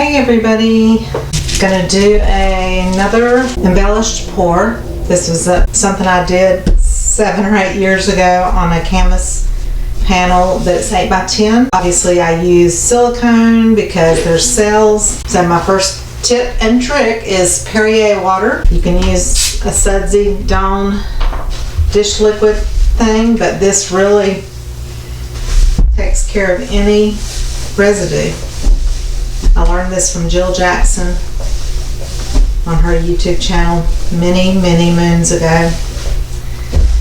Hey everybody, gonna do another embellished pour. This was something I did 7 or 8 years ago on a canvas panel that's 8 by 10. Obviously I use silicone because there's cells. So my first tip and trick is Perrier water. You can use a sudsy Dawn dish liquid thing, but this really takes care of any residue. I learned this from Jill Jackson on her YouTube channel many moons ago.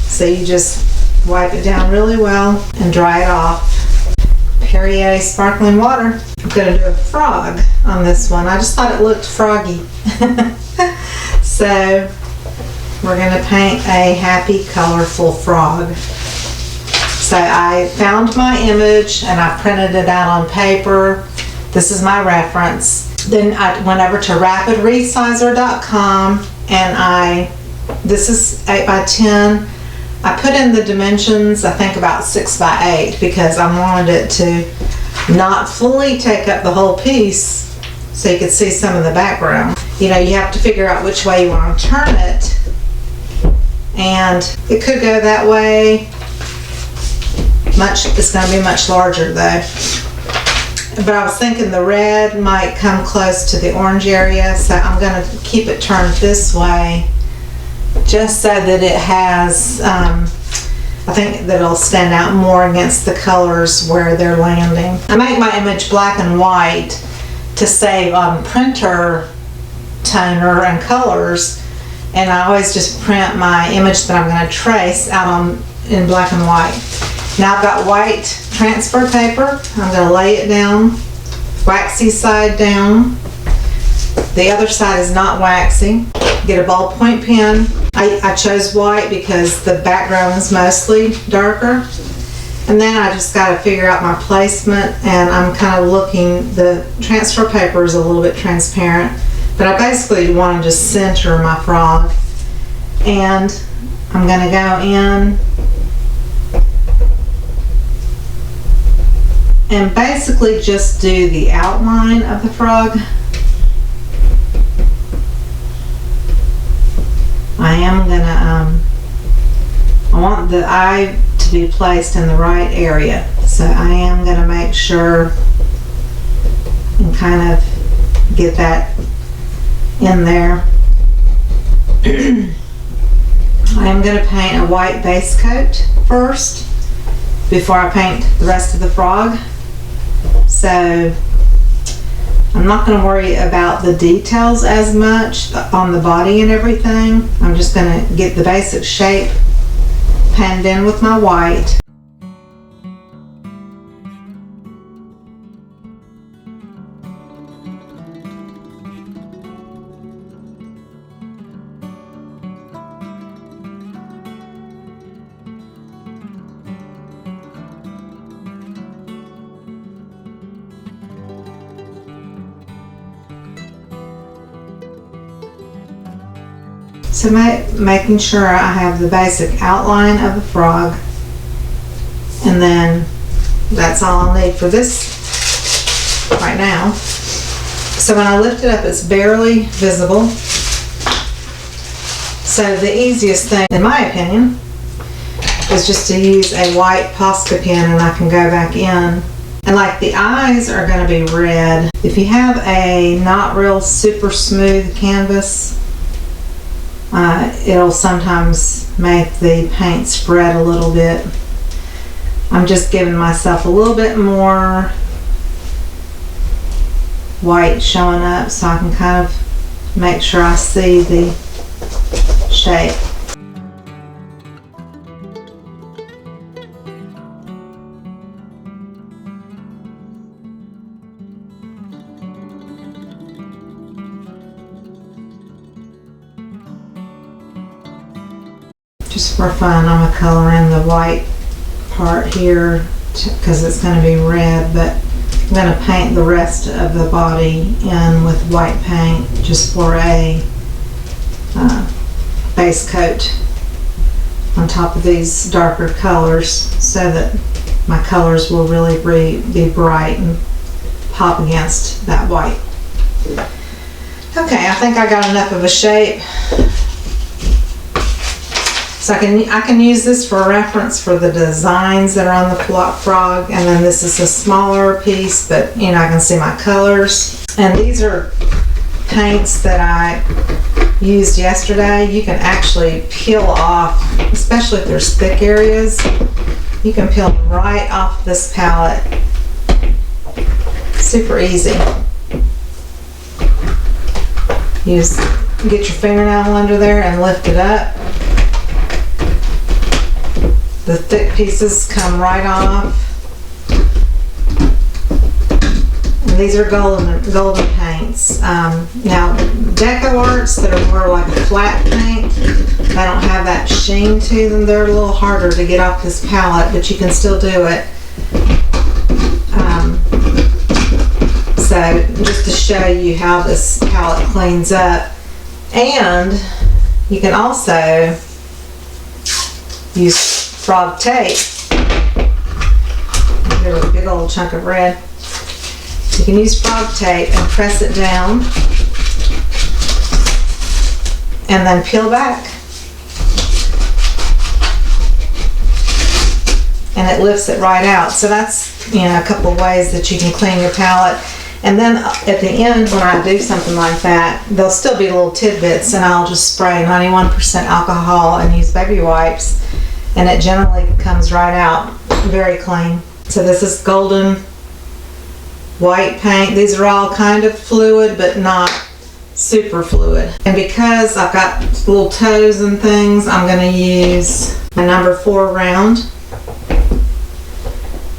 So you just wipe it down really well and dry it off. Perrier sparkling water. I'm going to do a frog on this one. I just thought it looked froggy. So we're going to paint a happy, colorful frog. So I found my image and I printed it out on paper. This is my reference. Then I went over to rapidresizer.com and this is 8 by 10. I put in the dimensions, I think about 6 by 8, because I wanted it to not fully take up the whole piece so you could see some of the background. You know, you have to figure out which way you want to turn it. And it could go that way. It's going to be much larger though. But I was thinking the red might come close to the orange area, so I'm going to keep it turned this way just so that it has, I think that it'll stand out more against the colors where they're landing. I make my image black and white to save on printer toner and colors, and I always just print my image that I'm going to trace out in black and white. Now I've got white transfer paper. I'm going to lay it down, waxy side down. The other side is not waxy. Get a ballpoint pen. I chose white because the background is mostly darker. And then I just got to figure out my placement, and I'm kind of looking, the transfer paper is a little bit transparent, but I basically want to just center my frog. And I'm going to go in and basically just do the outline of the frog. I am gonna, I want the eye to be placed in the right area. So I am gonna make sure and kind of get that in there. I am gonna paint a white base coat first before I paint the rest of the frog. So I'm not going to worry about the details as much on the body and everything. I'm just going to get the basic shape penned in with my white. So making sure I have the basic outline of the frog, and then that's all I'll need for this right now. So when I lift it up, it's barely visible. So the easiest thing, in my opinion, is just to use a white Posca pen, and I can go back in. And like the eyes are going to be red. If you have a not real super smooth canvas, it'll sometimes make the paint spread a little bit. I'm just giving myself a little bit more white showing up so I can kind of make sure I see the shape. Just for fun, I'm going to color in the white part here because it's going to be red, but I'm going to paint the rest of the body in with white paint just for a base coat on top of these darker colors so that my colors will really be bright and pop against that white. Okay, I think I got enough of a shape. So I can use this for reference for the designs that are on the frog, and then this is a smaller piece, but you know, I can see my colors. And these are paints that I used yesterday. You can actually peel off, especially if there's thick areas, you can peel them right off this palette. Super easy. Get your fingernail under there and lift it up. The thick pieces come right off. And these are golden paints. Now, Deco Arts that are more like a flat paint, they don't have that sheen to them. They're a little harder to get off this palette, but you can still do it. So just to show you how this palette cleans up. And you can also use frog tape. Here's a big old chunk of red. You can use frog tape and press it down and then peel back. And it lifts it right out. So that's, you know, a couple of ways that you can clean your palette. And then at the end, when I do something like that, there'll still be little tidbits, and I'll just spray 91% alcohol and use baby wipes, and it generally comes right out very clean. So this is golden white paint. These are all kind of fluid, but not super fluid. And because I've got little toes and things, I'm going to use my number 4 round.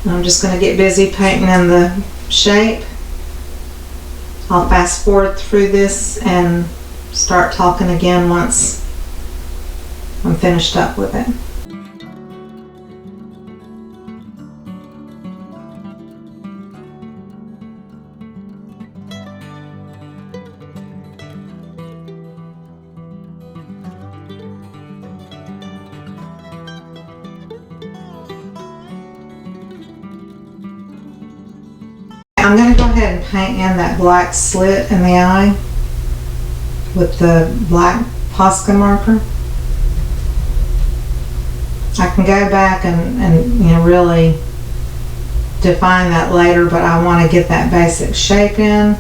I'm just going to get busy painting in the shape. I'll fast forward through this and start talking again once I'm finished up with it. I'm going to go ahead and paint in that black slit in the eye with the black Posca marker. I can go back and you know, really define that later, but I want to get that basic shape in.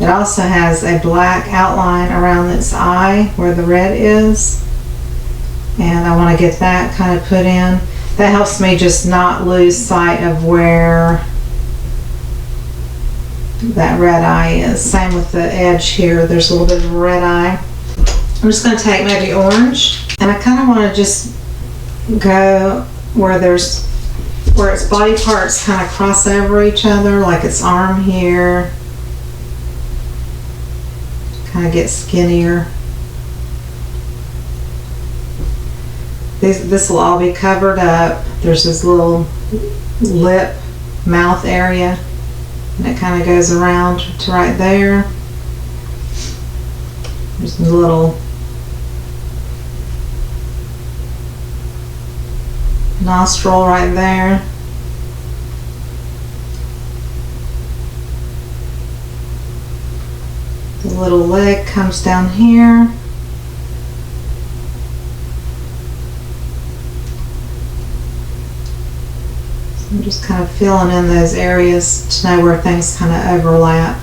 It also has a black outline around its eye where the red is, and I want to get that kind of put in. That helps me just not lose sight of where that red eye is. Same with the edge here, there's a little bit of a red eye. I'm just going to take maybe orange, and I kind of want to just go where its body parts kind of cross over each other, like its arm here kind of gets skinnier. This will all be covered up. There's this little lip mouth area, and it kind of goes around to right there. There's a little nostril right there. The little leg comes down here. I'm just kind of filling in those areas to know where things kind of overlap.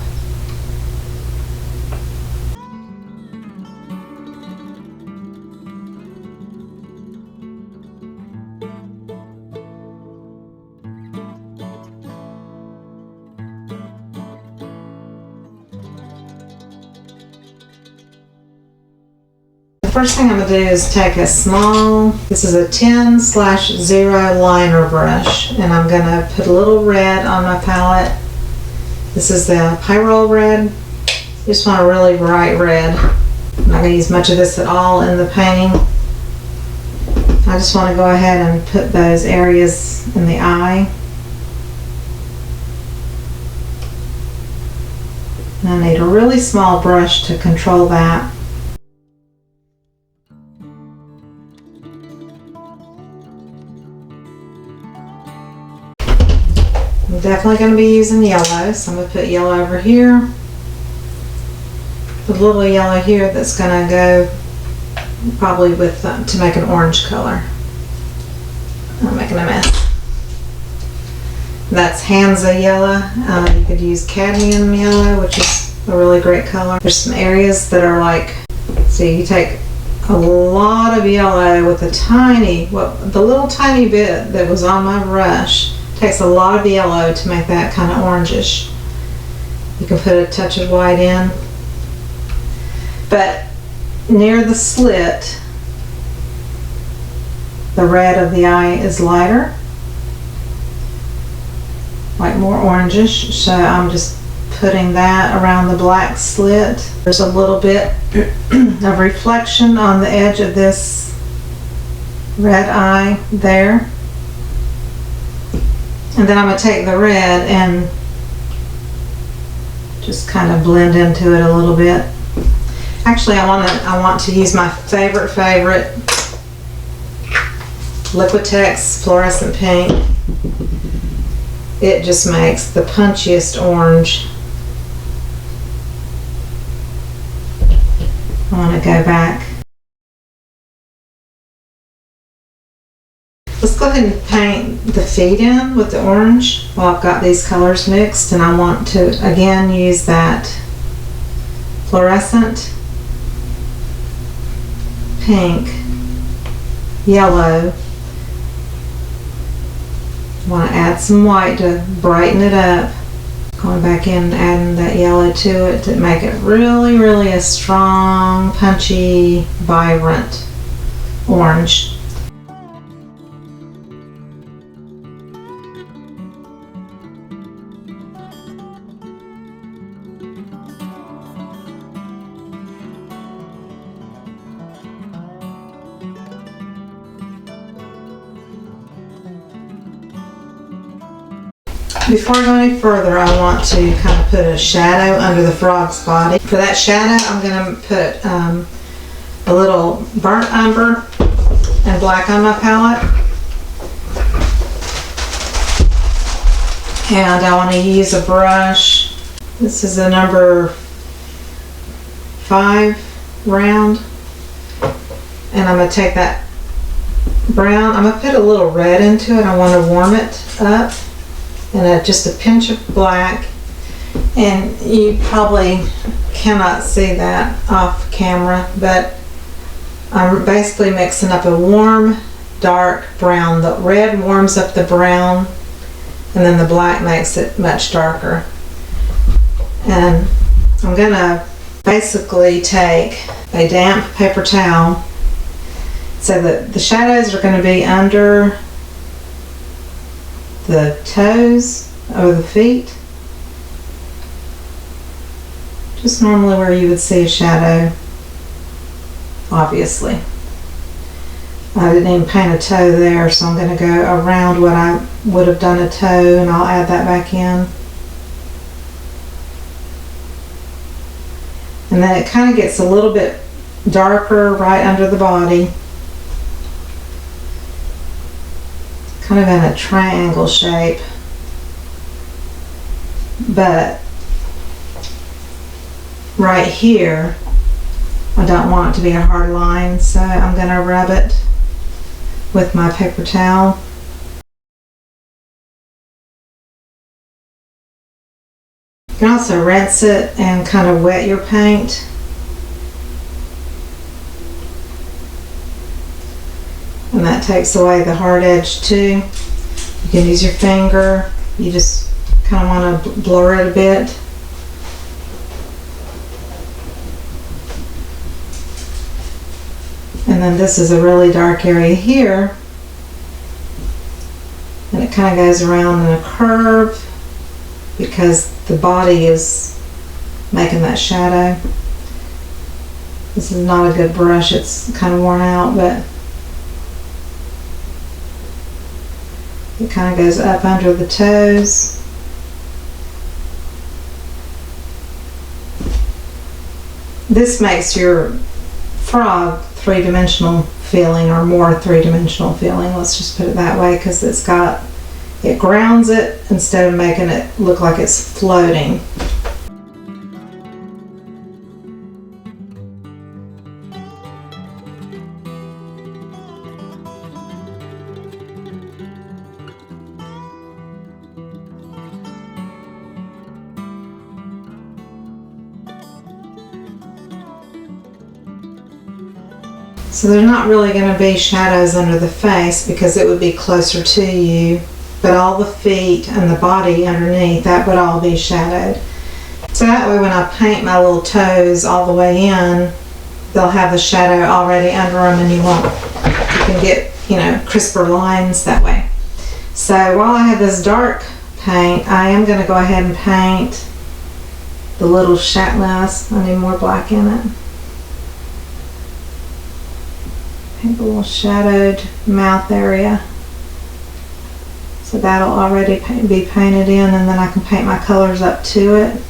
The first thing I'm going to do is take a small, this is a 10/0 liner brush, and I'm going to put a little red on my palette. This is the Pyrrole red. You just want a really bright red. I'm not going to use much of this at all in the painting. I just want to go ahead and put those areas in the eye. And I need a really small brush to control that. I'm definitely going to be using yellow, so I'm going to put yellow over here. a little yellow here that's gonna go probably with, to make an orange color. I'm making a mess. That's Hansa yellow. You could use cadmium yellow, which is a really great color. There's some areas that are like, see, you take a lot of yellow with a tiny, the little tiny bit that was on my brush, takes a lot of yellow to make that kind of orangish. You can put a touch of white in. But near the slit, the red of the eye is lighter, like more orangish, so I'm just putting that around the black slit. There's a little bit of reflection on the edge of this red eye there. And then I'm going to take the red and just kind of blend into it a little bit. Actually, I want to use my favorite Liquitex fluorescent pink. It just makes the punchiest orange. I want to go back. Let's go ahead and paint the feet in with the orange while I've got these colors mixed, and I want to again use that fluorescent pink, yellow. I want to add some white to brighten it up. Going back in and adding that yellow to it to make it really, really a strong, punchy, vibrant orange. Before I go any further, I want to kind of put a shadow under the frog's body. For that shadow, I'm going to put a little burnt umber and black on my palette. And I want to use a brush. This is a number 5 round. And I'm going to take that brown, I'm going to put a little red into it. I want to warm it up. And just a pinch of black, and you probably cannot see that off camera, but I'm basically mixing up a warm dark brown. The red warms up the brown, and then the black makes it much darker. And I'm gonna basically take a damp paper towel so that the shadows are going to be under the toes or the feet, just normally where you would see a shadow. Obviously I didn't even paint a toe there, so I'm going to go around what I would have done a toe, and I'll add that back in. And then it kind of gets a little bit darker right under the body, kind of in a triangle shape, but right here I don't want it to be a hard line, so I'm going to rub it with my paper towel. You can also rinse it and kind of wet your paint. And that takes away the hard edge too. You can use your finger. You just kind of want to blur it a bit. And then this is a really dark area here. And it kind of goes around in a curve because the body is making that shadow. This is not a good brush. It's kind of worn out, but it kind of goes up under the toes. This makes your frog three-dimensional feeling, or more three-dimensional feeling. Let's just put it that way, because it grounds it instead of making it look like it's floating. So there's not really going to be shadows under the face because it would be closer to you, but all the feet and the body underneath, that would all be shadowed. So that way when I paint my little toes all the way in, they'll have the shadow already under them, and you can get, you know, crisper lines that way. So while I have this dark paint, I am going to go ahead and paint the little shadows. I need more black in it. Paint the little shadowed mouth area. So that'll already be painted in, and then I can paint my colors up to it.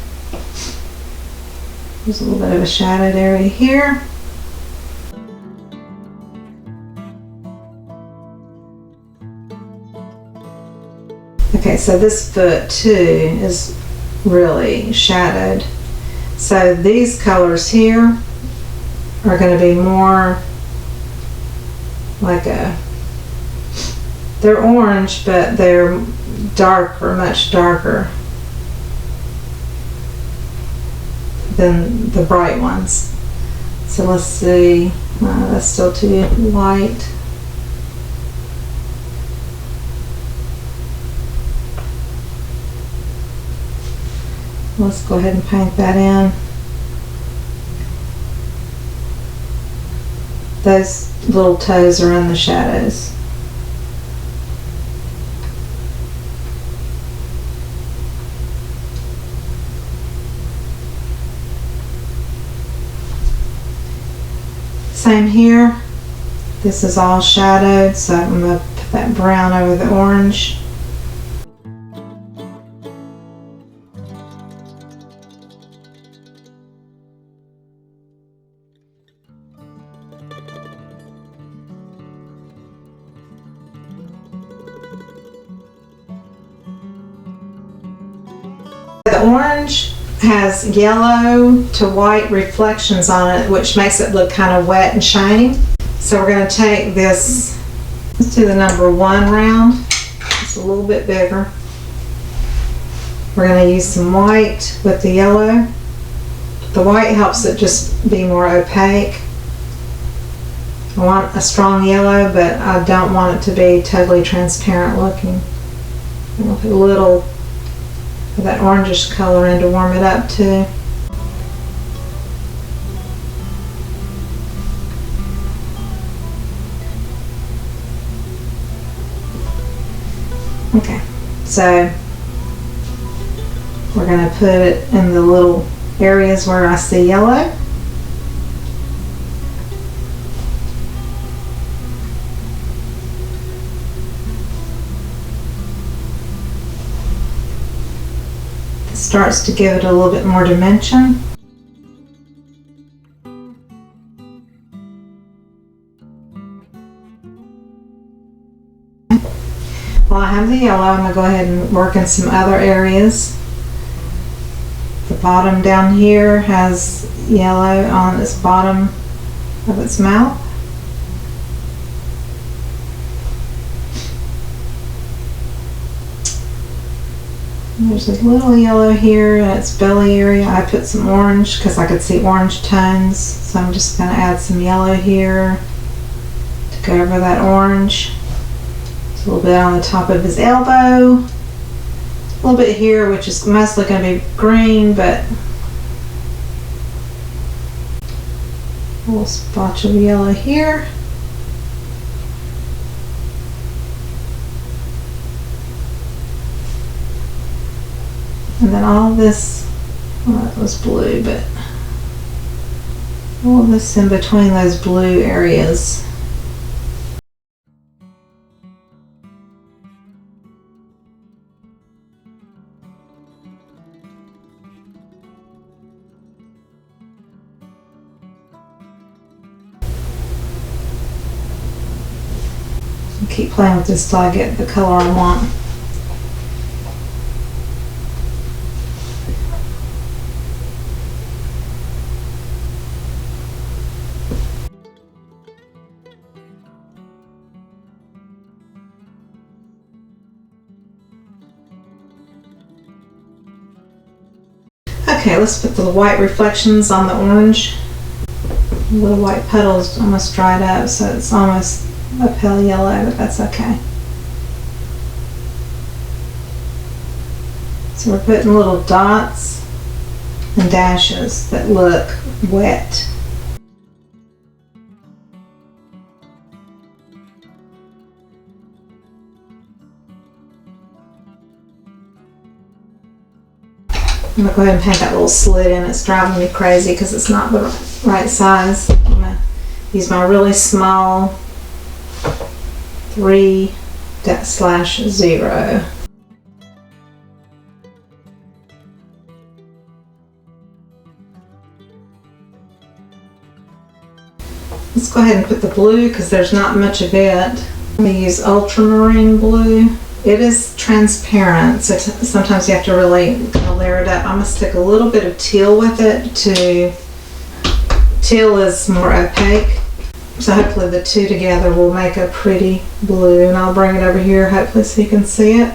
There's a little bit of a shadowed area here. Okay, so this foot too is really shadowed. So these colors here are going to be more like they're orange, but they're darker, much darker than the bright ones. So let's see, that's still too light. Let's go ahead and paint that in. Those little toes are in the shadows. Same here. This is all shadowed, so I'm going to put that brown over the orange. The orange has yellow to white reflections on it, which makes it look kind of wet and shiny. So we're going to take this, let's do the number 1 round. It's a little bit bigger. We're going to use some white with the yellow. The white helps it just be more opaque. I want a strong yellow, but I don't want it to be totally transparent looking. I'm going to put a little of that orangish color in to warm it up too. Okay, so we're going to put it in the little areas where I see yellow. Starts to give it a little bit more dimension. While I have the yellow, I'm going to go ahead and work in some other areas. The bottom down here has yellow on its bottom of its mouth. There's a little yellow here in its belly area. I put some orange because I could see orange tones, so I'm just going to add some yellow here to go over that orange. Just a little bit on the top of his elbow, a little bit here, which is mostly going to be green, but a little splotch of yellow here. And then all this, well, that was blue, but all this in between those blue areas. So keep playing with this till I get the color I want. Okay, let's put the white reflections on the orange. The little white petals almost dried up, so it's almost a pale yellow, but that's okay. So we're putting little dots and dashes that look wet. I'm gonna go ahead and paint that little slit in. It's driving me crazy because it's not the right size. I'm gonna use my really small 3/0. Let's go ahead and put the blue because there's not much of it. I'm gonna use ultramarine blue. It is transparent, so sometimes you have to really kind of layer it up. I'm gonna stick a little bit of teal with it. Teal is more opaque, so hopefully the two together will make a pretty blue. And I'll bring it over here, hopefully, so you can see it.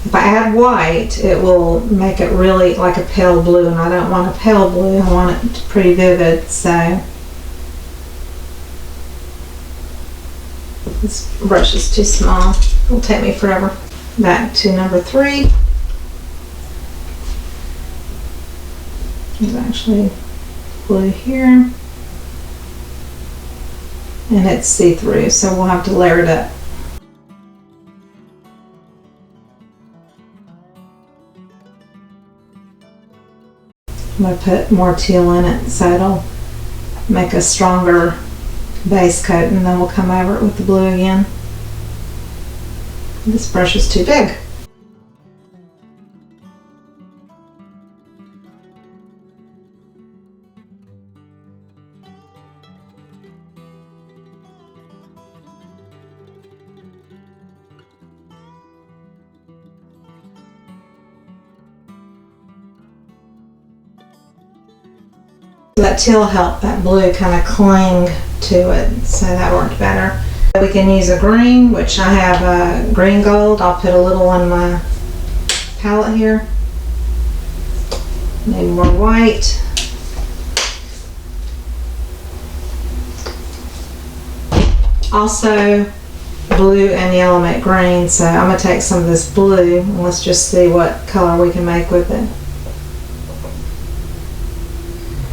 If I add white, it will make it really like a pale blue, and I don't want a pale blue, I want it pretty vivid, so this brush is too small. It'll take me forever. Back to number 3. There's actually blue here, and it's see-through, so we'll have to layer it up. I'm going to put more teal in it so it'll make a stronger base coat, and then we'll come over it with the blue again. This brush is too big. That teal helped that blue kind of cling to it, so that worked better. We can use a green, which I have a green gold. I'll put a little on my palette here. Need more white. Also, blue and yellow make green, so I'm going to take some of this blue and let's just see what color we can make with it.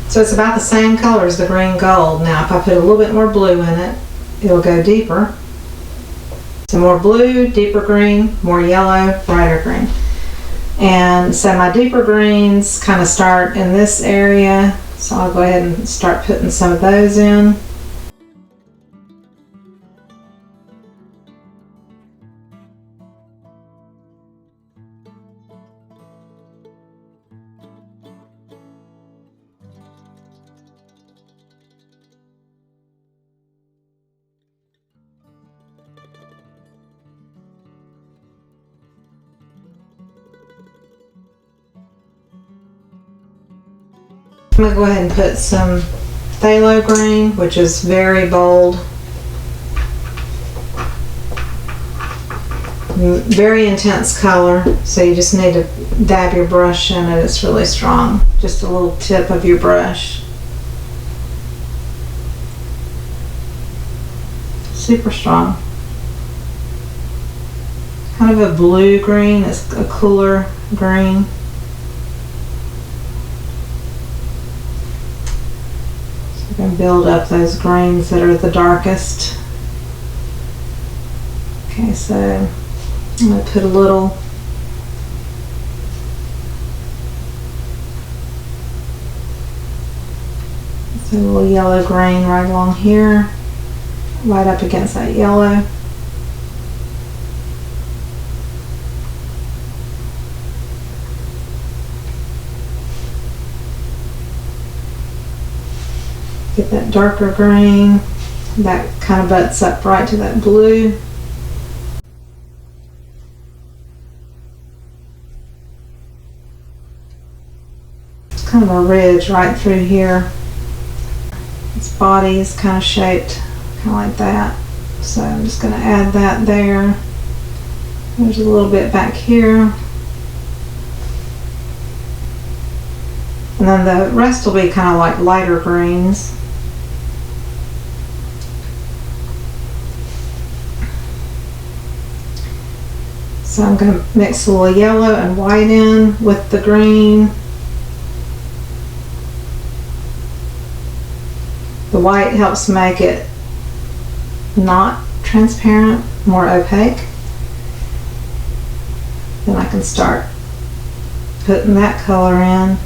So it's about the same color as the green gold. Now if I put a little bit more blue in it, it'll go deeper. So more blue, deeper green, more yellow, brighter green. And so my deeper greens kind of start in this area, so I'll go ahead and start putting some of those in. I'm going to go ahead and put some phthalo green, which is very bold. Very intense color, so you just need to dab your brush in it. It's really strong. Just a little tip of your brush. Super strong. Kind of a blue green. It's a cooler green. And build up those greens that are the darkest. Okay, so I'm going to put a little yellow green right along here, right up against that yellow. Get that darker green, that kind of butts up right to that blue. It's kind of a ridge right through here. Its body is kind of shaped kind of like that. So I'm just going to add that there. There's a little bit back here. And then the rest will be kind of like lighter greens. So I'm going to mix a little yellow and white in with the green. The white helps make it not transparent, more opaque. Then I can start putting that color in.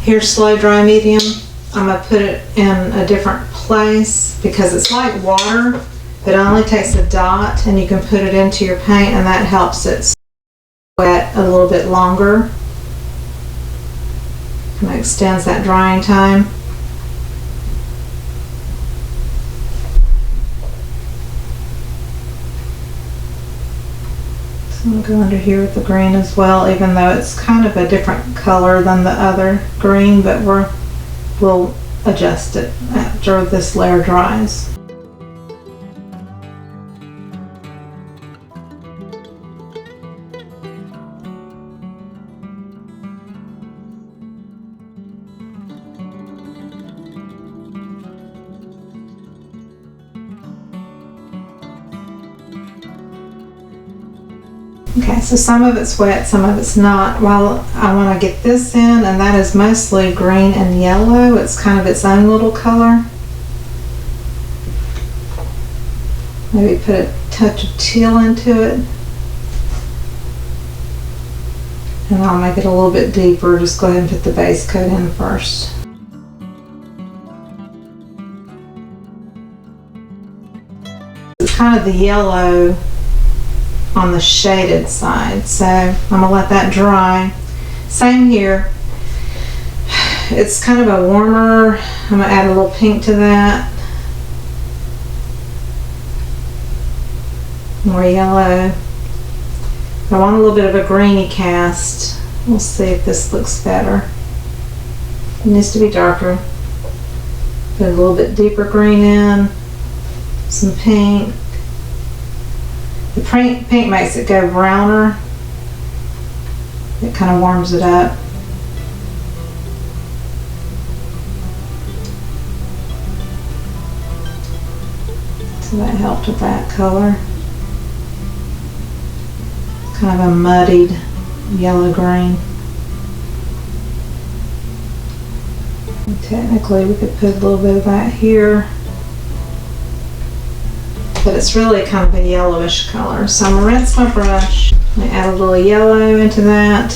Here's slow dry medium. I'm going to put it in a different place because it's like water, but it only takes a dot and you can put it into your paint and that helps it wet a little bit longer. And it extends that drying time. I'm going to go under here with the green as well, even though it's kind of a different color than the other green, but we'll adjust it after this layer dries. Okay, so some of it's wet, some of it's not. Well, I want to get this in, and that is mostly green and yellow. It's kind of its own little color. Maybe put a touch of teal into it. And I'll make it a little bit deeper. Just go ahead and put the base coat in first. It's kind of the yellow on the shaded side, so I'm gonna let that dry. Same here. It's kind of a warmer. I'm gonna add a little pink to that. More yellow. I want a little bit of a greeny cast. We'll see if this looks better. It needs to be darker. Put a little bit deeper green in. Some pink. The pink makes it go browner. It kind of warms it up. So that helped with that color. Kind of a muddied yellow-green. Technically, we could put a little bit of that here. But it's really kind of a yellowish color. So I'm going to rinse my brush and add a little yellow into that.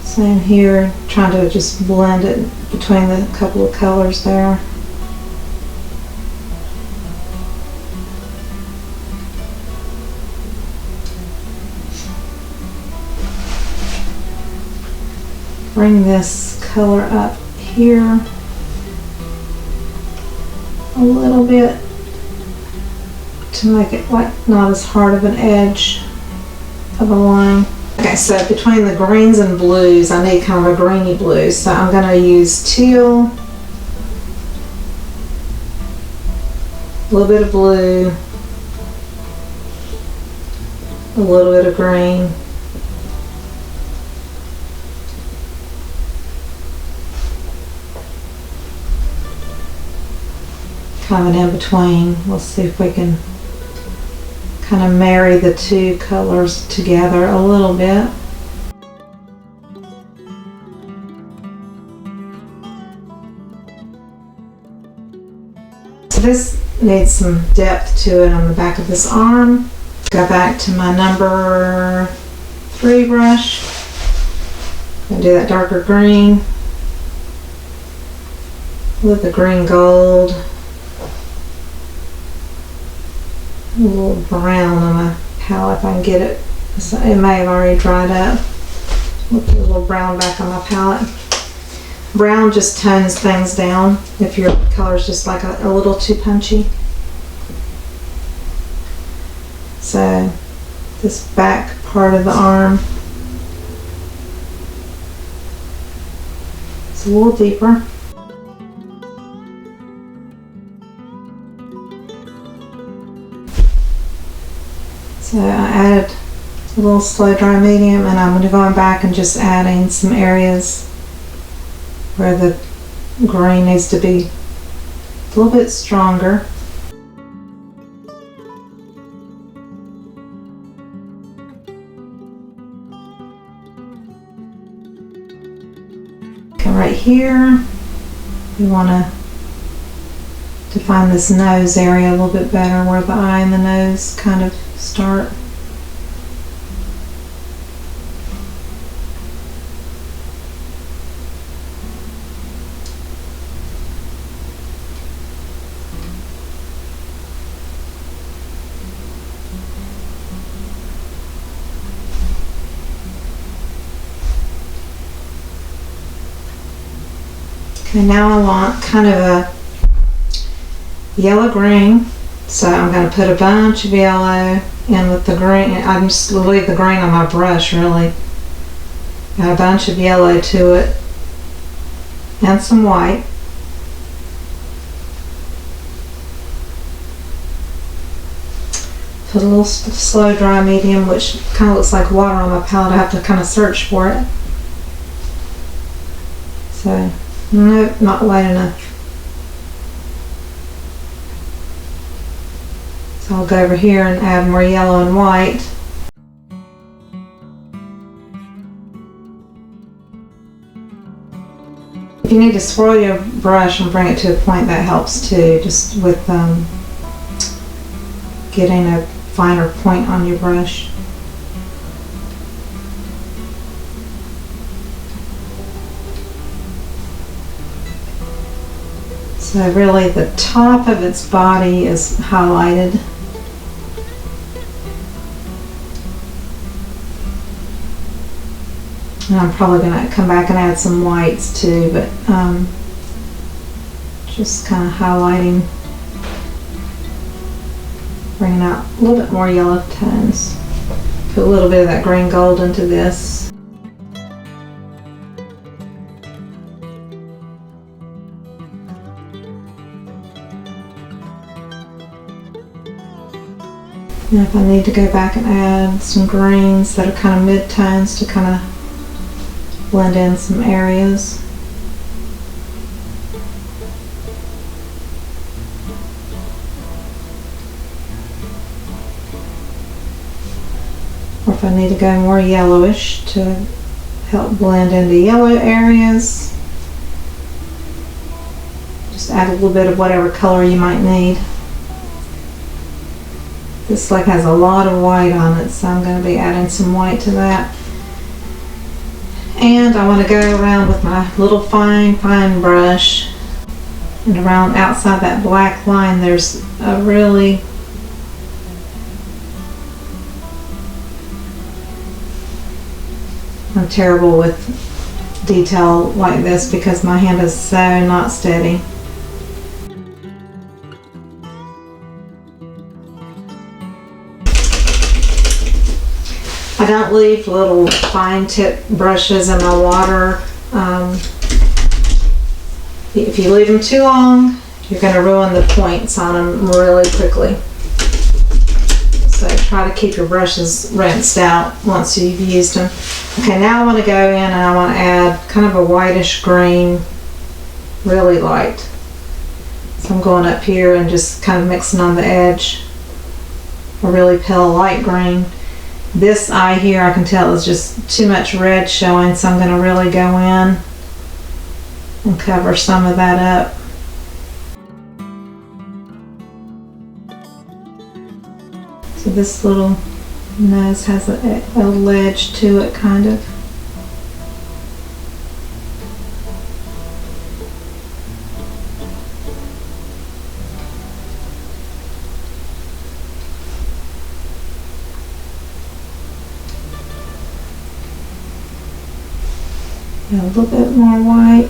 Same here, trying to just blend it between the couple of colors there. Bring this color up here a little bit to make it like not as hard of an edge of a line. Okay, so between the greens and blues, I need kind of a greeny blue, so I'm going to use teal, a little bit of blue, a little bit of green. Kind of an in-between. We'll see if we can kind of marry the two colors together a little bit. So this needs some depth to it on the back of this arm. Go back to my number 3 brush. I'm gonna do that darker green. with the green gold. A little brown on my palette if I can get it. It may have already dried up. Look at a little brown back on my palette. Brown just tones things down if your color's just like a little too punchy. So this back part of the arm is a little deeper. So I added a little slow dry medium, and I'm going to go back and just adding some areas where the green needs to be a little bit stronger. Okay, right here, we want to define this nose area a little bit better, where the eye and the nose kind of start. Okay, now I want kind of a yellow green, so I'm going to put a bunch of yellow in with the green. I just leave the green on my brush, really. Got a bunch of yellow to it and some white. Put a little slow dry medium, which kind of looks like water on my palette. I have to kind of search for it. So, nope, not white enough. So I'll go over here and add more yellow and white. If you need to swirl your brush and bring it to a point, that helps too, just with getting a finer point on your brush. So really the top of its body is highlighted. And I'm probably going to come back and add some whites too, but just kind of highlighting, bringing out a little bit more yellow tones. Put a little bit of that green gold into this. And if I need to go back and add some greens that are kind of mid-tones to kind of blend in some areas. Or if I need to go more yellowish to help blend into yellow areas, just add a little bit of whatever color you might need. This like has a lot of white on it, so I'm going to be adding some white to that. And I want to go around with my little fine brush, and around outside that black line there's a really I'm terrible with detail like this because my hand is so not steady. I don't leave little fine tip brushes in my water. If you leave them too long, you're going to ruin the points on them really quickly. So try to keep your brushes rinsed out once you've used them. Okay, now I want to go in and I want to add kind of a whitish green, really light. So I'm going up here and just kind of mixing on the edge. A really pale light green. This eye here I can tell is just too much red showing, so I'm going to really go in and cover some of that up. So this little nose has a ledge to it, kind of. A little bit more white.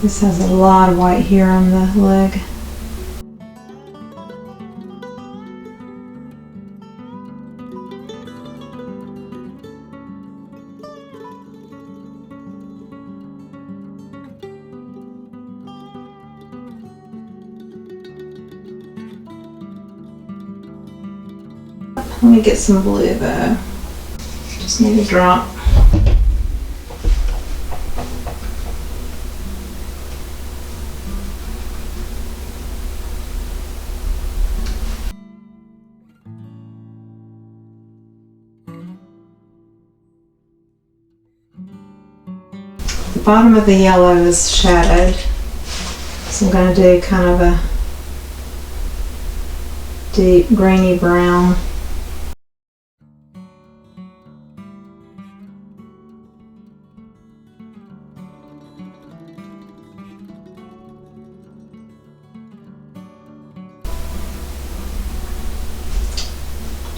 This has a lot of white here on the leg. Let me get some blue though. Just need a drop. The bottom of the yellow is shadowed, so I'm going to do kind of a deep grainy brown.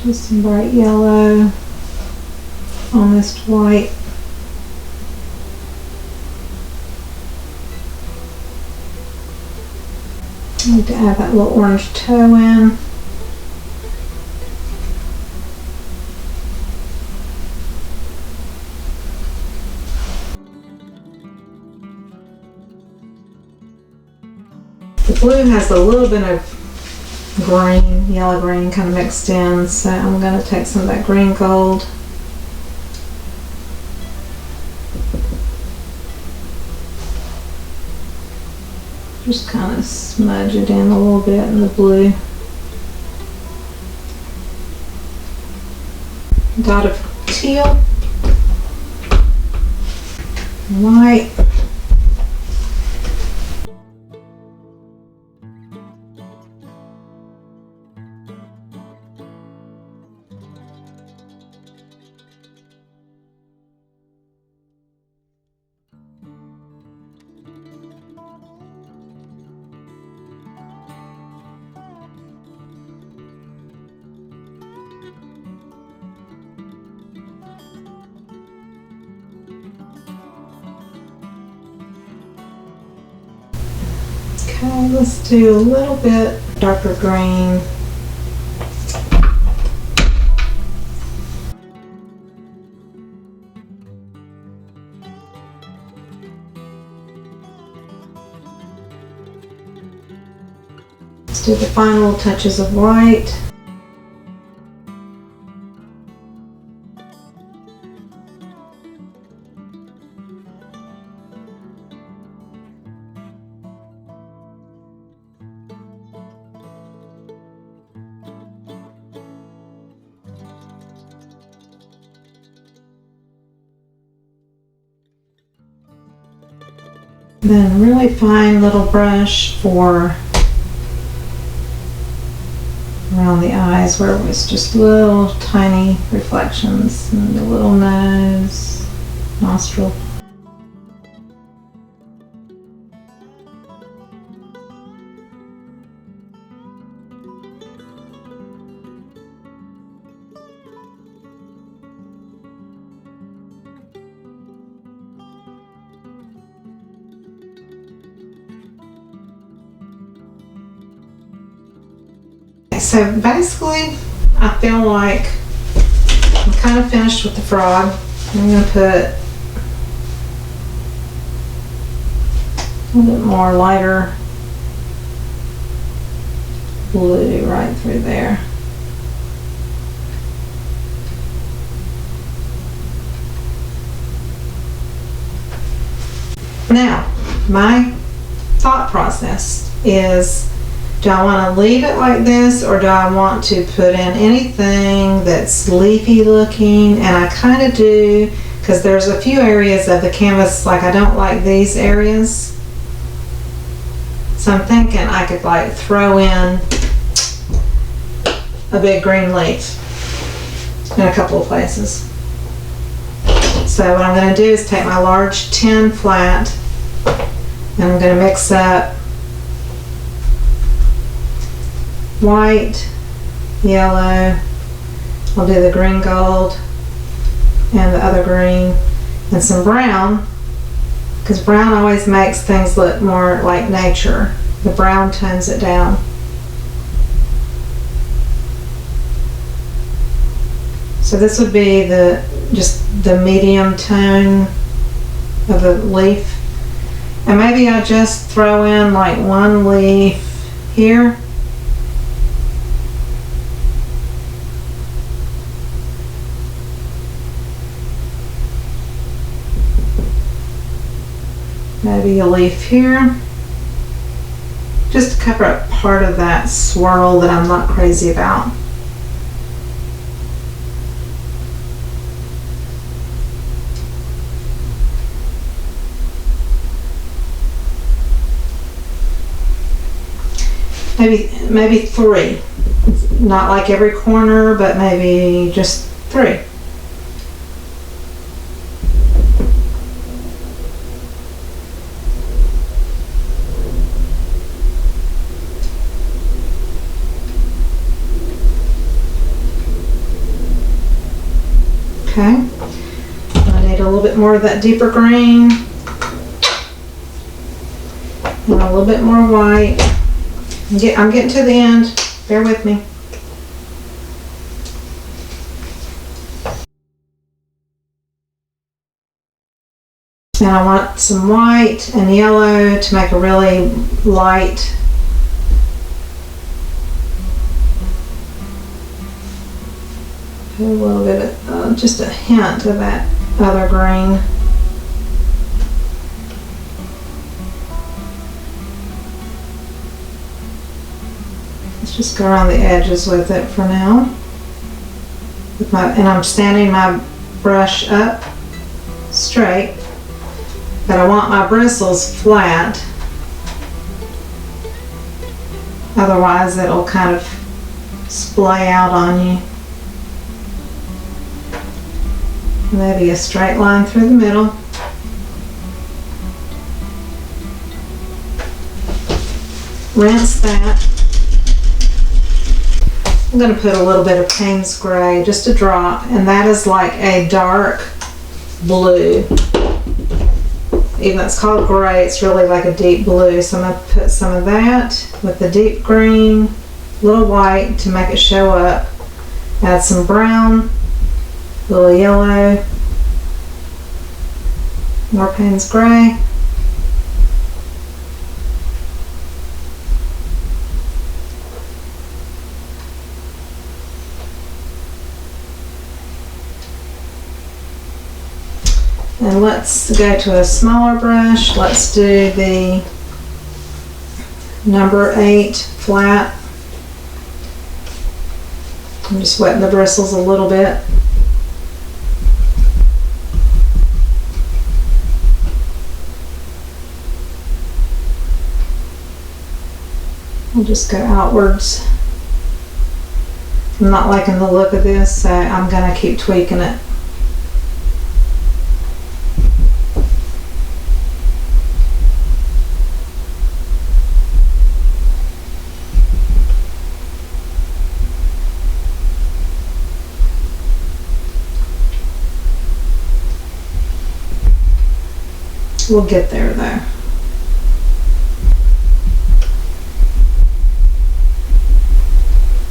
Just some bright yellow, almost white. I need to add that little orange toe in. The blue has a little bit of green, yellow green kind of mixed in, so I'm going to take some of that green gold. Just kind of smudge it in a little bit in the blue. Dot of teal, white. Okay, let's do a little bit darker green. Let's do the final touches of white. Then really fine little brush for around the eyes where it was just little tiny reflections, and the little nose, nostril. So basically, I feel like I'm kind of finished with the frog. I'm going to put a little bit more lighter blue right through there. Now, my thought process is, do I want to leave it like this, or do I want to put in anything that's leafy looking? And I kind of do, because there's a few areas of the canvas, like I don't like these areas. So I'm thinking I could like throw in a big green leaf in a couple of places. So what I'm going to do is take my large tin flat, and I'm going to mix up white yellow. I'll do the green gold and the other green and some brown, because brown always makes things look more like nature. The brown tones it down. So this would be just the medium tone of the leaf. And maybe I'll just throw in like one leaf here. Maybe a leaf here. Just to cover up part of that swirl that I'm not crazy about. Maybe 3. Not like every corner, but maybe just 3. Okay. I need a little bit more of that deeper green. And a little bit more white. I'm getting to the end. Bear with me. And I want some white and yellow to make a really light a little bit of, just a hint of that other green. Let's just go around the edges with it for now. And I'm standing my brush up straight, but I want my bristles flat. Otherwise it'll kind of splay out on you. Maybe a straight line through the middle. Rinse that. I'm going to put a little bit of Payne's Gray, just a drop, and that is like a dark blue. Even though it's called gray, it's really like a deep blue. So I'm going to put some of that with the deep green, a little white to make it show up. Add some brown, a little yellow, more Payne's Gray. And let's go to a smaller brush. Let's do the number 8 flat. I'm just wetting the bristles a little bit. I'll just go outwards. I'm not liking the look of this, so I'm going to keep tweaking it. We'll get there though.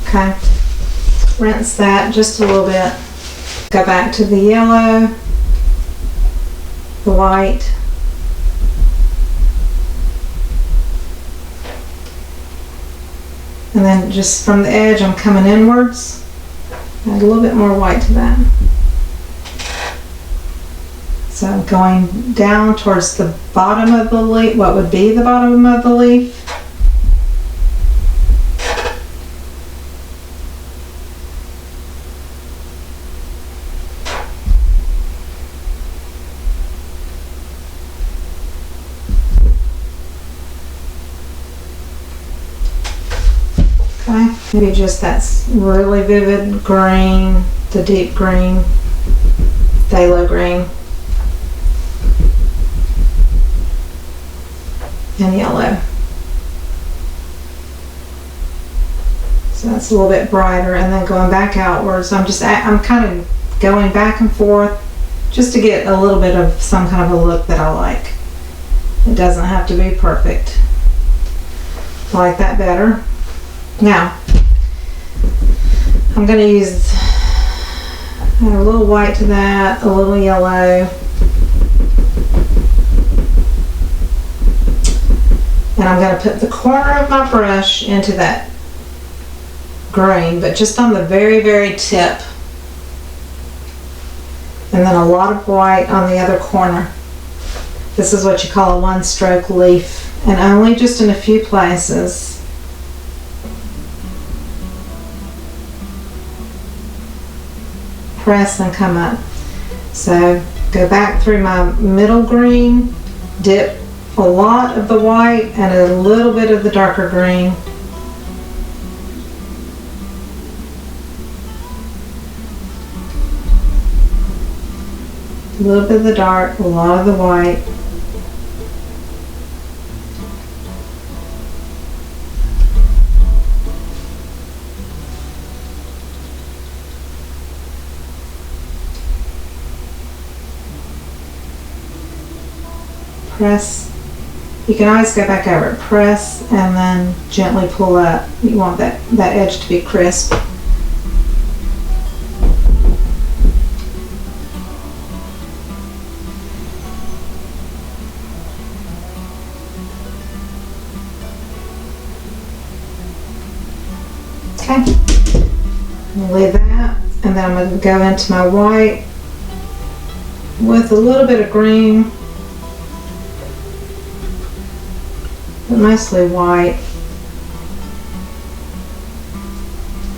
Okay, rinse that just a little bit. Go back to the yellow, the white, and then just from the edge I'm coming inwards. Add a little bit more white to that. So I'm going down towards the bottom of the leaf, what would be the bottom of the leaf. Okay, maybe just that really vivid green, the deep green, phthalo green. And yellow. So that's a little bit brighter, and then going back outwards, I'm kind of going back and forth just to get a little bit of some kind of a look that I like. It doesn't have to be perfect. I like that better. Now, I'm going to use a little white to that, a little yellow, and I'm going to put the corner of my brush into that green, but just on the very, very tip. And then a lot of white on the other corner. This is what you call a one-stroke leaf, and only just in a few places. Press and come up. So go back through my middle green, dip a lot of the white and a little bit of the darker green. A little bit of the dark, a lot of the white. Press. You can always go back over it. Press and then gently pull up. You want that edge to be crisp. Okay. I'm leave that, and then I'm going to go into my white with a little bit of green, but mostly white.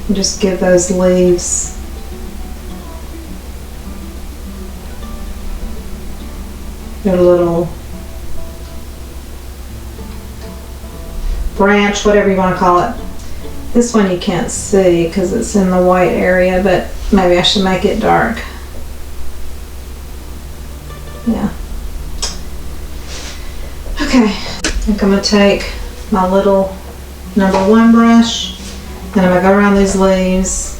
And just give those leaves their little branch, whatever you want to call it. This one you can't see because it's in the white area, but maybe I should make it dark. Yeah. Okay, I think I'm going to take my little #1 brush and I'm going to go around these leaves.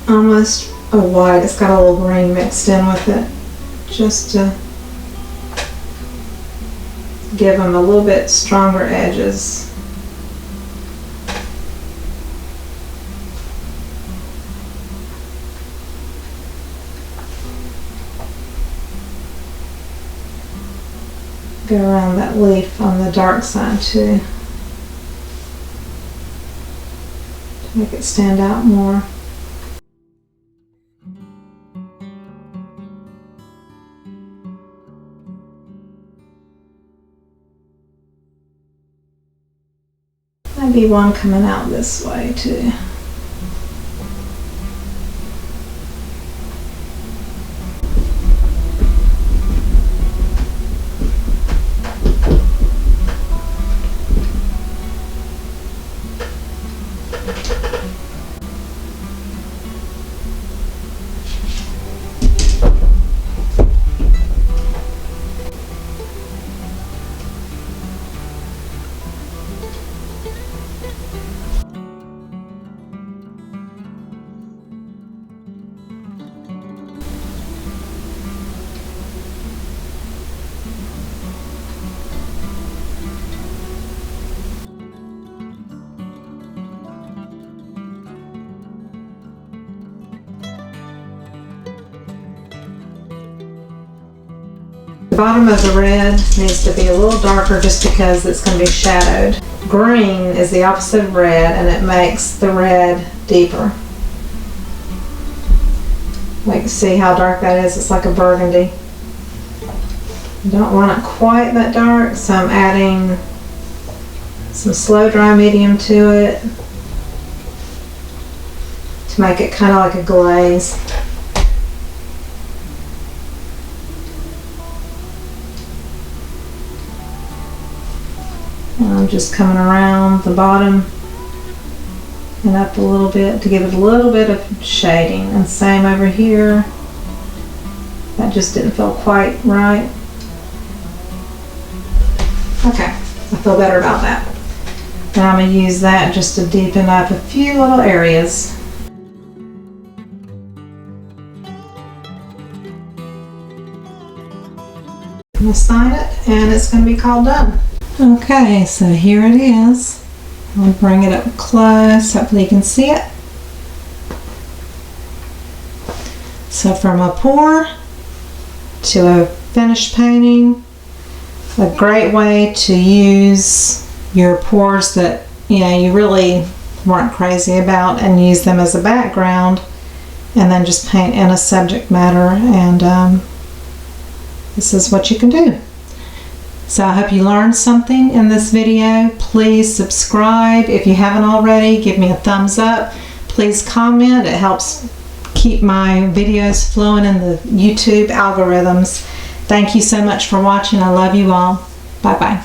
Almost a white, it's got a little green mixed in with it, just to give them a little bit stronger edges. Go around that leaf on the dark side too, to make it stand out more. Maybe one coming out this way too. The bottom of the red needs to be a little darker just because it's going to be shadowed. Green is the opposite of red and it makes the red deeper. Like, see how dark that is? It's like a burgundy. You don't want it quite that dark, so I'm adding some slow dry medium to it to make it kind of like a glaze. And I'm just coming around the bottom and up a little bit to give it a little bit of shading. And same over here. That just didn't feel quite right. Okay, I feel better about that. Now I'm going to use that just to deepen up a few little areas. I'm going to sign it and it's going to be called done. Okay, so here it is. I'll bring it up close, hopefully you can see it. So from a pour to a finished painting, a great way to use your pours that you really weren't crazy about and use them as a background, and then just paint in a subject matter, and this is what you can do. So I hope you learned something in this video. Please subscribe. If you haven't already, give me a thumbs up. Please comment. It helps keep my videos flowing in the YouTube algorithms. Thank you so much for watching. I love you all. Bye-bye.